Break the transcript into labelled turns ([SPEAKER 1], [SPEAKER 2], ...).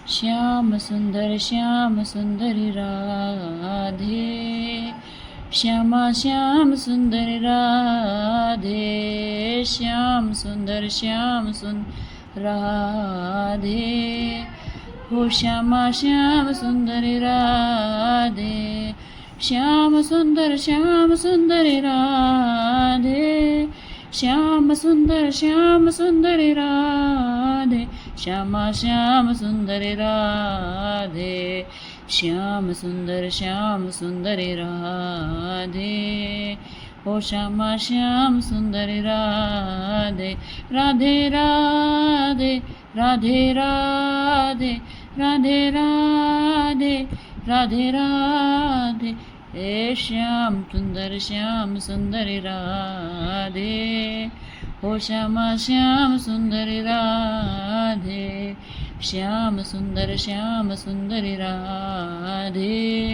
[SPEAKER 1] श्याम सुंदरी राधे, श्यामा श्याम सुंदरी राधे, श्याम सुंदर राधे, हो श्यामा श्याम सुंदरी राधे, श्याम सुंदरी राधे, श्याम सुंदरी राधे, श्यामा श्याम सुंदरी राधे, श्याम सुंदरी राधे, हो श्यामा श्याम सुंदरी राधे, राधे राधे राधे राधे राधे राधे राधे राधे, हे श्याम सुंदरी राधे, हो श्यामा श्याम सुंदरी राधे, श्याम सुंदरी राधे.